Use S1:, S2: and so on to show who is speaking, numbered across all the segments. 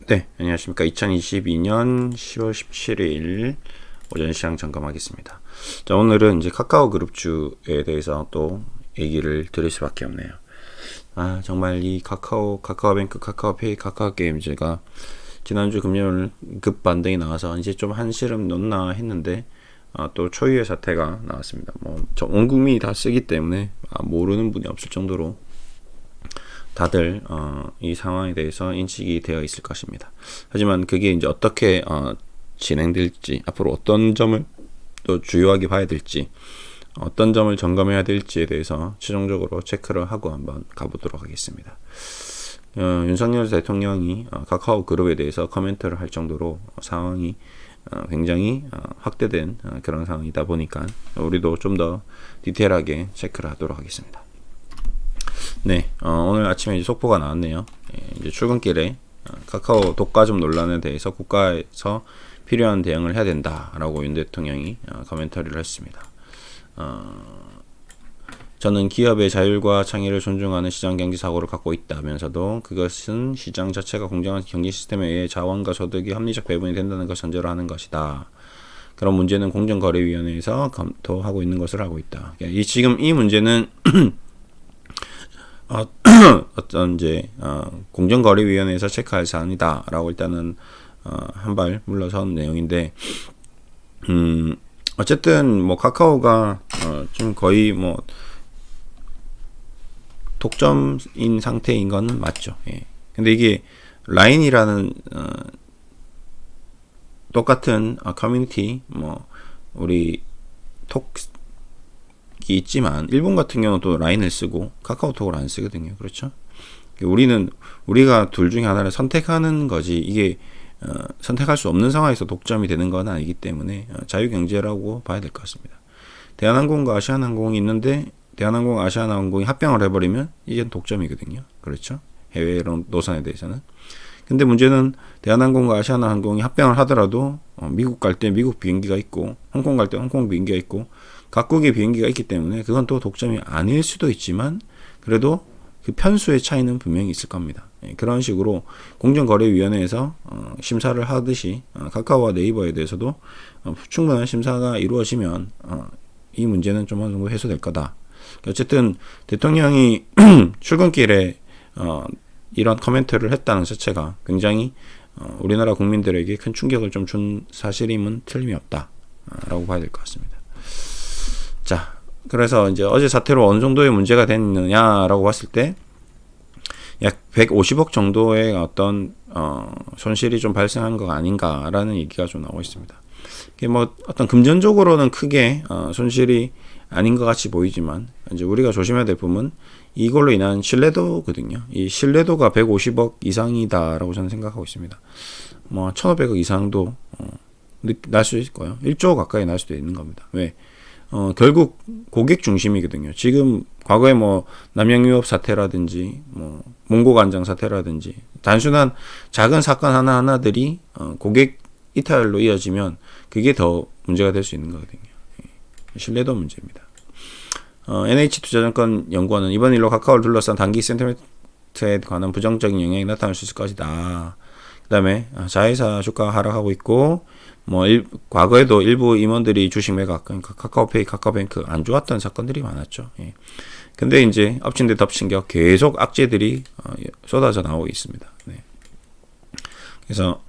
S1: 네, 안녕하십니까. 2022년 10월 17일 오전 시장 점검하겠습니다. 자, 오늘은 이제 카카오 그룹주에 대해서 또 얘기를 드릴 수밖에 없네요. 정말 이 카카오뱅크, 카카오페이, 카카오게임즈가 지난주 금요일 급 반등이 나와서 이제 좀 한시름 놓나 했는데, 또 초유의 사태가 나왔습니다. 온 국민이 다 쓰기 때문에 모르는 분이 없을 정도로 다들 이 상황에 대해서 인식이 되어 있을 것입니다. 하지만 그게 이제 어떻게 진행될지, 앞으로 어떤 점을 또 주요하게 봐야 될지, 어떤 점을 점검해야 될지에 대해서 최종적으로 체크를 하고 한번 가보도록 하겠습니다. 윤석열 대통령이 카카오 그룹에 대해서 코멘트를 할 정도로 상황이 굉장히 확대된 그런 상황이다 보니까 우리도 좀 더 디테일하게 체크를 하도록 하겠습니다. 네, 오늘 아침에 이제 속보가 나왔네요. 이제 출근길에 카카오 독과점 논란에 대해서 국가에서 필요한 대응을 해야 된다라고 윤 대통령이 코멘터리를 했습니다. 저는 기업의 자율과 창의를 존중하는 시장 경제 사고를 갖고 있다면서도 그것은 시장 자체가 공정한 경제 시스템에 의해 자원과 소득이 합리적 배분이 된다는 것을 전제로 하는 것이다. 그런 문제는 공정거래위원회에서 검토하고 있는 것을 알고 있다. 지금 이 문제는 어떤 이제 공정거래위원회에서 체크할 사안이다라고 일단은 한 발 물러선 내용인데, 어쨌든 뭐 카카오가 좀 거의 뭐 독점인 상태인 건 맞죠. 예. 근데 이게 라인이라는 똑같은 커뮤니티 뭐 우리 톡 있지만 일본 같은 경우는 또 라인을 쓰고 카카오톡을 안 쓰거든요. 그렇죠? 우리가 둘 중에 하나를 선택하는 거지, 이게 선택할 수 없는 상황에서 독점이 되는 건 아니기 때문에 자유경제라고 봐야 될 것 같습니다. 대한항공과 아시아나항공이 있는데 대한항공, 아시아나항공이 합병을 해버리면 이젠 독점이거든요. 그렇죠? 해외 노선에 대해서는. 근데 문제는 대한항공과 아시아나항공이 합병을 하더라도 미국 갈 때 미국 비행기가 있고 홍콩 갈 때 홍콩 비행기가 있고 각국의 비행기가 있기 때문에 그건 또 독점이 아닐 수도 있지만 그래도 그 편수의 차이는 분명히 있을 겁니다. 그런 식으로 공정거래위원회에서 심사를 하듯이 카카오와 네이버에 대해서도 충분한 심사가 이루어지면 이 문제는 좀 어느 정도 해소될 거다. 어쨌든 대통령이 출근길에 이런 코멘트를 했다는 자체가 굉장히 우리나라 국민들에게 큰 충격을 좀 준 사실임은 틀림이 없다라고 봐야 될 것 같습니다. 자, 그래서 이제 어제 사태로 어느 정도의 문제가 됐느냐라고 봤을 때 약 150억 정도의 어떤 손실이 좀 발생한 거 아닌가라는 얘기가 좀 나오고 있습니다. 이게 뭐 어떤 금전적으로는 크게 손실이 아닌 것 같이 보이지만 이제 우리가 조심해야 될 부분은 이걸로 인한 신뢰도거든요. 이 신뢰도가 150억 이상이다라고 저는 생각하고 있습니다. 뭐 1,500억 이상도 날 수 있을 거예요. 1조 가까이 날 수도 있는 겁니다. 왜? 결국 고객 중심이거든요. 지금 과거에 뭐 남양유업 사태라든지 뭐 몽고간장 사태라든지 단순한 작은 사건 하나하나들이 고객 이탈로 이어지면 그게 더 문제가 될 수 있는 거거든요. 신뢰도 문제입니다. NH투자증권 연구원은 이번 일로 카카오를 둘러싼 단기 센티멘트에 관한 부정적인 영향이 나타날 수 있을 것이다. 그 다음에 자회사 주가가 하락하고 있고 과거에도 일부 임원들이 주식 매각, 그러니까 카카오페이, 카카오뱅크 안 좋았던 사건들이 많았죠. 예. 근데 이제 엎친 데 덮친 격 계속 악재들이 쏟아져 나오고 있습니다. 네. 그래서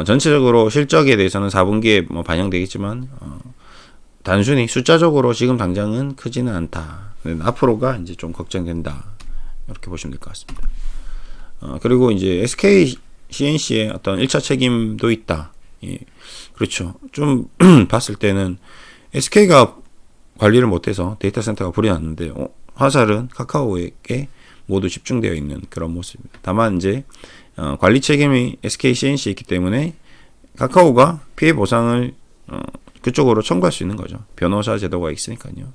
S1: 전체적으로 실적에 대해서는 4분기에 뭐 반영되겠지만 단순히 숫자적으로 지금 당장은 크지는 않다. 앞으로가 이제 좀 걱정된다. 이렇게 보시면 될 것 같습니다. 그리고 이제 SK CNC의 어떤 1차 책임도 있다. 예. 그렇죠. 좀 봤을 때는 SK가 관리를 못해서 데이터 센터가 불이 났는데 화살은 카카오에게 모두 집중되어 있는 그런 모습입니다. 다만 이제 관리 책임이 SK CNC에 있기 때문에 카카오가 피해 보상을 그쪽으로 청구할 수 있는 거죠. 변호사 제도가 있으니까요.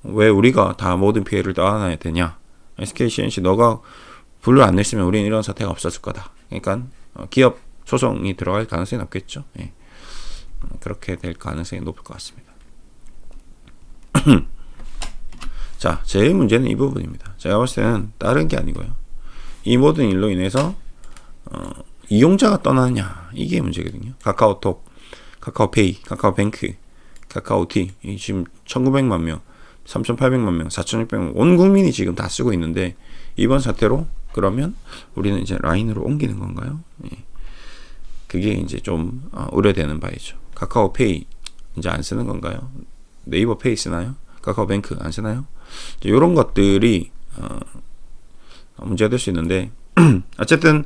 S1: 왜 우리가 다 모든 피해를 떠안아야 되냐? SK CNC 너가 분류 안 냈으면 우리는 이런 사태가 없었을 거다. 그러니까 기업 소송이 들어갈 가능성이 높겠죠. 예. 그렇게 될 가능성이 높을 것 같습니다. 자, 제일 문제는 이 부분입니다. 제가 봤을 때는 다른 게 아니고요. 이 모든 일로 인해서 이용자가 떠나냐 이게 문제거든요. 카카오톡, 카카오페이, 카카오뱅크, 카카오티 지금 1900만 명, 3800만 명, 4600만 명 온 국민이 지금 다 쓰고 있는데 이번 사태로 그러면 우리는 이제 라인으로 옮기는 건가요? 예. 그게 이제 좀 우려되는 바이죠. 카카오페이 이제 안 쓰는 건가요? 네이버 페이 쓰나요? 카카오뱅크 안 쓰나요? 이런 것들이 문제가 될 수 있는데 어쨌든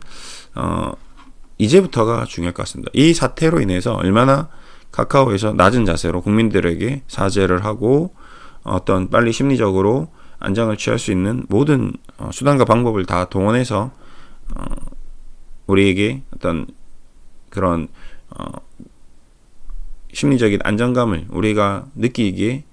S1: 이제부터가 중요할 것 같습니다. 이 사태로 인해서 얼마나 카카오에서 낮은 자세로 국민들에게 사죄를 하고 어떤 빨리 심리적으로 안정을 취할 수 있는 모든 수단과 방법을 다 동원해서 우리에게 어떤 그런 심리적인 안정감을 우리가 느끼기에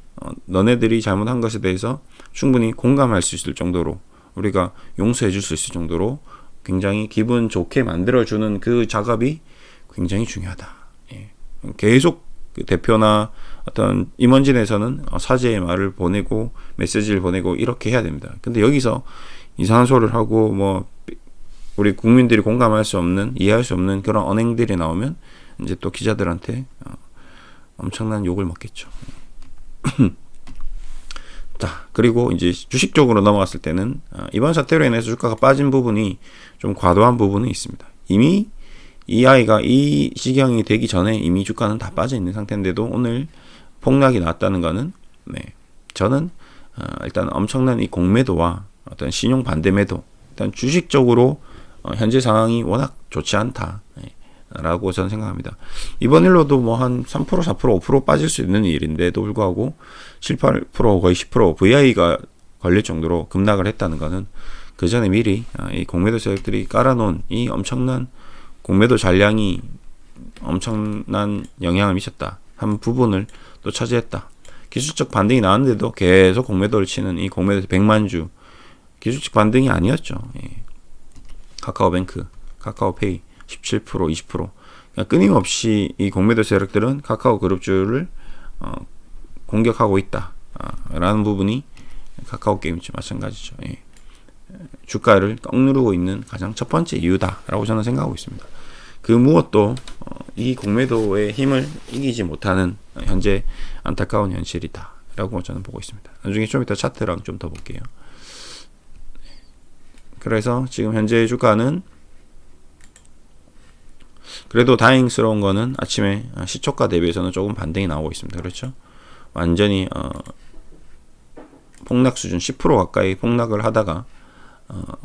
S1: 너네들이 잘못한 것에 대해서 충분히 공감할 수 있을 정도로 우리가 용서해 줄 수 있을 정도로 굉장히 기분 좋게 만들어주는 그 작업이 굉장히 중요하다. 예. 계속 그 대표나 어떤 임원진에서는 사죄의 말을 보내고 메시지를 보내고 이렇게 해야 됩니다. 근데 여기서 이상한 소리를 하고 뭐 우리 국민들이 공감할 수 없는 이해할 수 없는 그런 언행들이 나오면 이제 또 기자들한테 엄청난 욕을 먹겠죠. 자, 그리고 이제 주식 쪽으로 넘어갔을 때는 이번 사태로 인해서 주가가 빠진 부분이 좀 과도한 부분이 있습니다. 이미 이 아이가 이 지경이 되기 전에 이미 주가는 다 빠져 있는 상태인데도 오늘 폭락이 나왔다는 거는 저는 일단 엄청난 이 공매도와 어떤 신용 반대 매도, 일단 주식적으로 현재 상황이 워낙 좋지 않다. 라고 저는 생각합니다. 이번 일로도 뭐 한 3%, 4%, 5% 빠질 수 있는 일인데도 불구하고 7, 8% 거의 10% VI가 걸릴 정도로 급락을 했다는 것은 그 전에 미리 이 공매도 세력들이 깔아놓은 이 엄청난 공매도 잔량이 엄청난 영향을 미쳤다. 한 부분을 또 차지했다. 기술적 반등이 나왔는데도 계속 공매도를 치는 이 공매도 100만주 기술적 반등이 아니었죠. 예. 카카오뱅크, 카카오페이 17%, 20%. 그러니까 끊임없이 이 공매도 세력들은 카카오 그룹주를 공격하고 있다. 라는 부분이 카카오 게임즈 마찬가지죠. 예. 주가를 꺾누르고 있는 가장 첫 번째 이유다라고 저는 생각하고 있습니다. 그 무엇도 이 공매도의 힘을 이기지 못하는 현재 안타까운 현실이다라고 저는 보고 있습니다. 나중에 좀 이따 차트랑 좀 더 볼게요. 그래서 지금 현재 주가는 그래도 다행스러운 거는 아침에 시초가 대비해서는 조금 반등이 나오고 있습니다. 그렇죠? 완전히 폭락 수준 10% 가까이 폭락을 하다가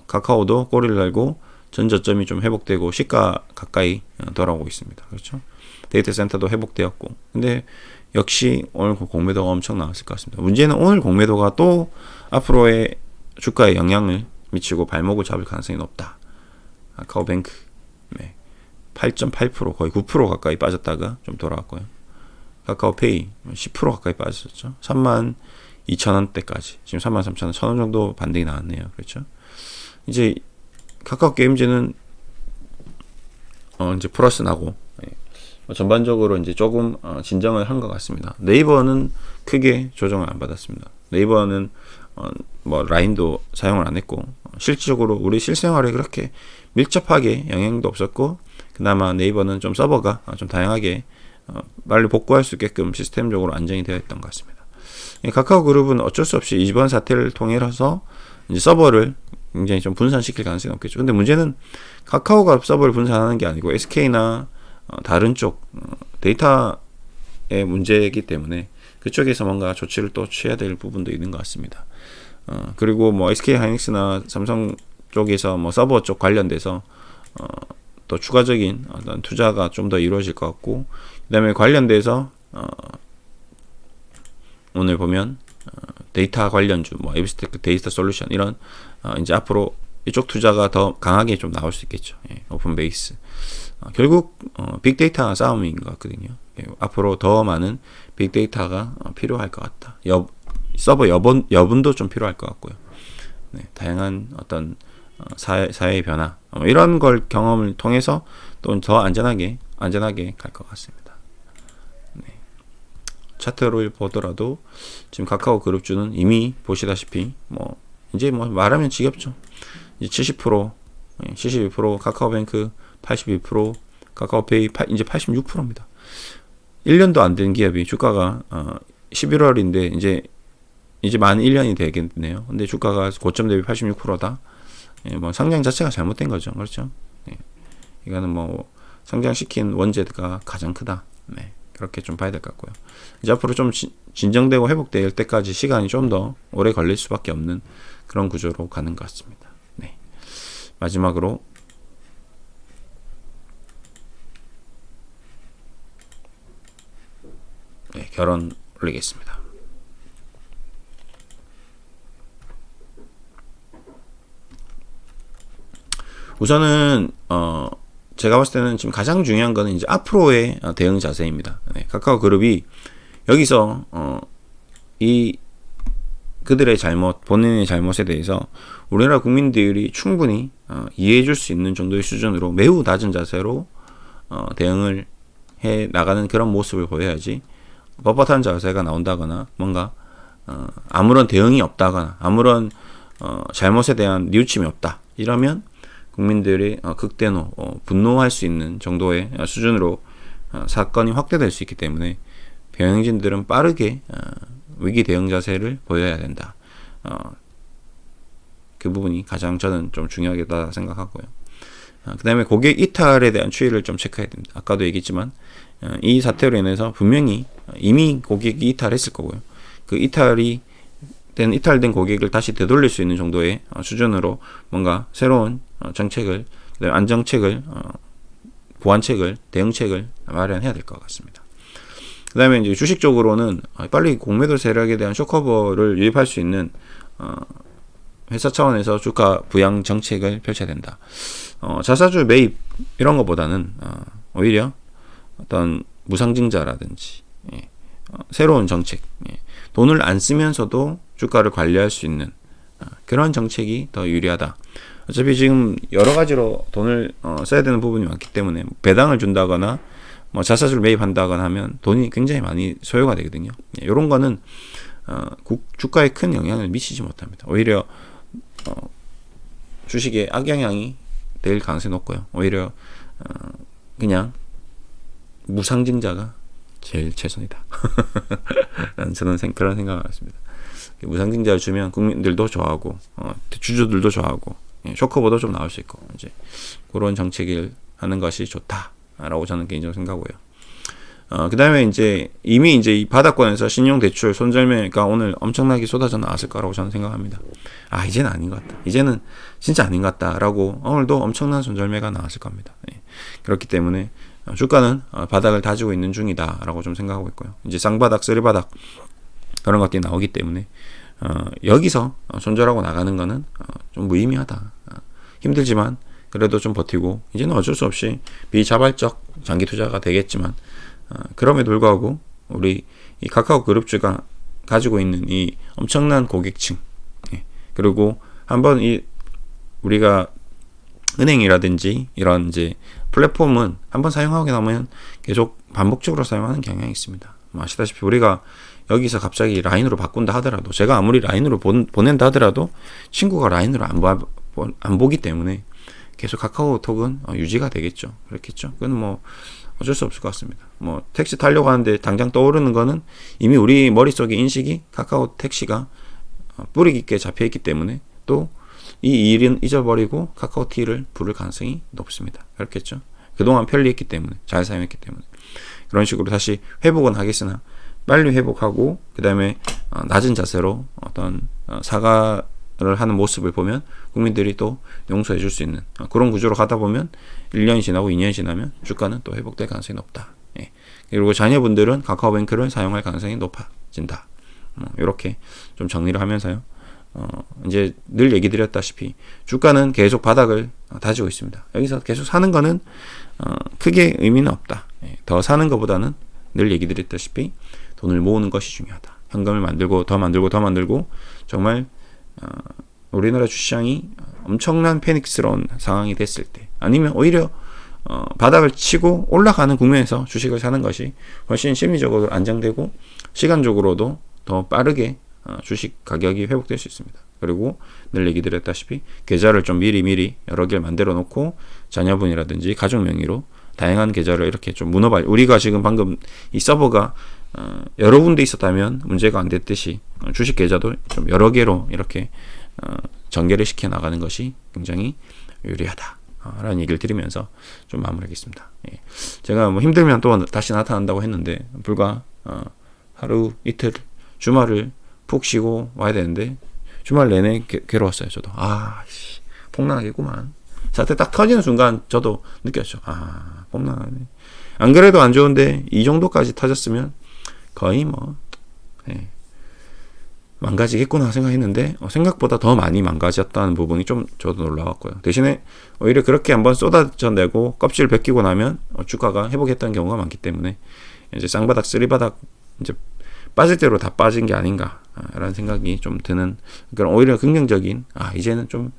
S1: 카카오도 꼬리를 달고 전 저점이 좀 회복되고 시가 가까이 돌아오고 있습니다. 그렇죠? 데이터 센터도 회복되었고, 근데 역시 오늘 공매도가 엄청 나왔을 것 같습니다. 문제는 오늘 공매도가 또 앞으로의 주가에 영향을 미치고 발목을 잡을 가능성이 높다. 카카오뱅크 8.8% 거의 9% 가까이 빠졌다가 좀 돌아왔고요. 카카오페이 10% 가까이 빠졌었죠. 32,000원대까지 지금 33,000원, 1,000원 정도 반등이 나왔네요. 그렇죠? 이제 카카오 게임즈는 이제 플러스 나고 전반적으로 이제 조금 진정을 한 것 같습니다. 네이버는 크게 조정을 안 받았습니다. 네이버는 뭐 라인도 사용을 안 했고 실질적으로 우리 실생활에 그렇게 밀접하게 영향도 없었고, 그나마 네이버는 좀 서버가 좀 다양하게 빨리 복구할 수 있게끔 시스템적으로 안정이 되어 있던 것 같습니다. 카카오 그룹은 어쩔 수 없이 이번 사태를 통해서 이제 서버를 굉장히 좀 분산시킬 가능성이 높겠죠. 근데 문제는 카카오가 서버를 분산하는 게 아니고 SK나 다른 쪽 데이터의 문제이기 때문에 그쪽에서 뭔가 조치를 또 취해야 될 부분도 있는 것 같습니다. 그리고 뭐 SK 하이닉스나 삼성 쪽에서 뭐 서버 쪽 관련돼서 또 추가적인 어떤 투자가 좀 더 이루어질 것 같고, 그다음에 관련돼서 오늘 보면 데이터 관련주, 뭐 에비스테크 데이터 솔루션 이런 이제 앞으로 이쪽 투자가 더 강하게 좀 나올 수 있겠죠. 예, 오픈 베이스. 결국 빅데이터 싸움인 것 같거든요. 예, 앞으로 더 많은 빅데이터가 필요할 것 같다. 서버 여분도 좀 필요할 것 같고요. 네, 다양한 어떤 사회의 변화 이런 걸 경험을 통해서 또 더 안전하게 갈 것 같습니다. 네. 차트를 보더라도 지금 카카오 그룹주는 이미 보시다시피 뭐 이제 뭐 말하면 지겹죠. 이제 70% 72%, 카카오뱅크 82%, 카카오페이 이제 86%입니다. 1년도 안 된 기업이 주가가 11월인데 이제 만 1년이 되겠네요. 근데 주가가 고점 대비 86%다. 뭐 상장 자체가 잘못된 거죠. 그렇죠? 이거는 뭐 상장시킨 원재가 가장 크다. 그렇게 좀 봐야 될 것 같고요. 이제 앞으로 좀 진정되고 회복될 때까지 시간이 좀 더 오래 걸릴 수밖에 없는 그런 구조로 가는 것 같습니다. 마지막으로 결론 올리겠습니다. 우선은 제가 봤을 때는 지금 가장 중요한 거는 이제 앞으로의 대응 자세입니다. 카카오 그룹이 여기서 이 그들의 잘못, 본인의 잘못에 대해서 우리나라 국민들이 충분히 이해해 줄 수 있는 정도의 수준으로 매우 낮은 자세로 대응을 해 나가는 그런 모습을 보여야지 뻣뻣한 자세가 나온다거나 뭔가 아무런 대응이 없다거나 아무런 잘못에 대한 뉘우침이 없다 이러면 국민들이 극대노 분노할 수 있는 정도의 수준으로 사건이 확대될 수 있기 때문에 경영진들은 빠르게 위기 대응 자세를 보여야 된다. 그 부분이 가장 저는 좀 중요하겠다 생각하고요. 그 다음에 고객 이탈에 대한 추이를 좀 체크해야 됩니다. 아까도 얘기했지만 이 사태로 인해서 분명히 이미 고객이 이탈했을 거고요. 그 이탈된 고객을 다시 되돌릴 수 있는 정도의 수준으로 뭔가 새로운 정책을, 그다음에 안정책을, 보완책을, 대응책을 마련해야 될 것 같습니다. 그 다음에 이제 주식적으로는 빨리 공매도 세력에 대한 쇼커버를 유입할 수 있는 회사 차원에서 주가 부양 정책을 펼쳐야 된다. 자사주 매입 이런 것보다는 오히려 어떤 무상증자라든지 새로운 정책, 돈을 안 쓰면서도 주가를 관리할 수 있는 그런 정책이 더 유리하다. 어차피 지금 여러 가지로 돈을 써야 되는 부분이 많기 때문에 배당을 준다거나 뭐 자사주를 매입한다거나 하면 돈이 굉장히 많이 소요가 되거든요. 이런 거는 주가에 큰 영향을 미치지 못합니다. 오히려 주식에 악영향이 될 가능성이 높고요. 오히려 그냥 무상증자가 제일 최선이다. 저는 그런 생각을 했습니다. 무상증자를 주면 국민들도 좋아하고 주주들도 좋아하고 쇼커버도 좀 나올 수 있고 이제 그런 정책을 하는 것이 좋다라고 저는 개인적으로 생각하고요. 그 다음에 이미 이 바닥권에서 신용대출 손절매가 오늘 엄청나게 쏟아져 나왔을 거라고 저는 생각합니다. 이제는 아닌 것 같다. 이제는 진짜 아닌 것 같다라고 오늘도 엄청난 손절매가 나왔을 겁니다. 그렇기 때문에 주가는 바닥을 다지고 있는 중이다라고 좀 생각하고 있고요. 이제 쌍바닥, 쓰리바닥 그런 것들이 나오기 때문에 여기서 손절하고 나가는 거는 좀 무의미하다. 힘들지만 그래도 좀 버티고 이제는 어쩔 수 없이 비자발적 장기 투자가 되겠지만 그럼에도 불구하고 우리 이 카카오 그룹주가 가지고 있는 이 엄청난 고객층 그리고 한번 우리가 은행이라든지 이런 이제 플랫폼은 한번 사용하게 되면 계속 반복적으로 사용하는 경향이 있습니다. 아시다시피 우리가 여기서 갑자기 라인으로 바꾼다 하더라도 제가 아무리 라인으로 보낸다 하더라도 친구가 라인으로 안 보기 때문에 계속 카카오톡은 유지가 되겠죠. 그렇겠죠. 그건 뭐 어쩔 수 없을 것 같습니다. 뭐 택시 타려고 하는데 당장 떠오르는 거는 이미 우리 머릿속의 인식이 카카오 택시가 뿌리 깊게 잡혀 있기 때문에 또 이 일은 잊어버리고 카카오티를 부를 가능성이 높습니다. 그렇겠죠. 그동안 편리했기 때문에 잘 사용했기 때문에 그런 식으로 다시 회복은 하겠으나 빨리 회복하고 그 다음에 낮은 자세로 어떤 사과를 하는 모습을 보면 국민들이 또 용서해 줄 수 있는 그런 구조로 가다 보면 1년이 지나고 2년이 지나면 주가는 또 회복될 가능성이 높다. 그리고 자녀분들은 카카오뱅크를 사용할 가능성이 높아진다. 이렇게 좀 정리를 하면서요. 이제 늘 얘기 드렸다시피 주가는 계속 바닥을 다지고 있습니다. 여기서 계속 사는 거는 크게 의미는 없다. 더 사는 것보다는 늘 얘기 드렸다시피 돈을 모으는 것이 중요하다. 현금을 만들고 더 만들고 정말 우리나라 주시장이 엄청난 패닉스러운 상황이 됐을 때 아니면 오히려 바닥을 치고 올라가는 국면에서 주식을 사는 것이 훨씬 심리적으로 안정되고 시간적으로도 더 빠르게 주식 가격이 회복될 수 있습니다. 그리고 늘 얘기 드렸다시피 계좌를 좀 미리 여러 개를 만들어 놓고 자녀분이라든지 가족 명의로 다양한 계좌를 이렇게 좀 문어발, 우리가 지금 방금 이 서버가 여러 군데 있었다면 문제가 안 됐듯이 주식 계좌도 좀 여러 개로 이렇게 전개를 시켜 나가는 것이 굉장히 유리하다 라는 얘기를 드리면서 좀 마무리하겠습니다. 예. 제가 뭐 힘들면 또 다시 나타난다고 했는데 불과 하루 이틀 주말을 푹 쉬고 와야 되는데 주말 내내 괴로웠어요. 저도 폭락하겠구만. 사태 딱 터지는 순간 저도 느꼈죠. 폭락하네. 안 그래도 안 좋은데 이 정도까지 터졌으면 거의 뭐 망가지겠구나 생각했는데 생각보다 더 많이 망가졌다는 부분이 좀 저도 놀라웠고요. 대신에 오히려 그렇게 한번 쏟아져내고 껍질을 벗기고 나면 주가가 회복했다는 경우가 많기 때문에 이제 쌍바닥 쓰리바닥 이제 빠질 대로 다 빠진 게 아닌가라는 생각이 좀 드는, 그러니까 오히려 긍정적인 이제는 좀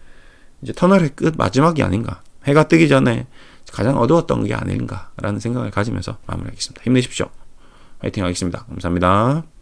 S1: 이제 터널의 끝 마지막이 아닌가, 해가 뜨기 전에 가장 어두웠던 게 아닌가라는 생각을 가지면서 마무리하겠습니다. 힘내십시오. 화이팅 하겠습니다. 감사합니다.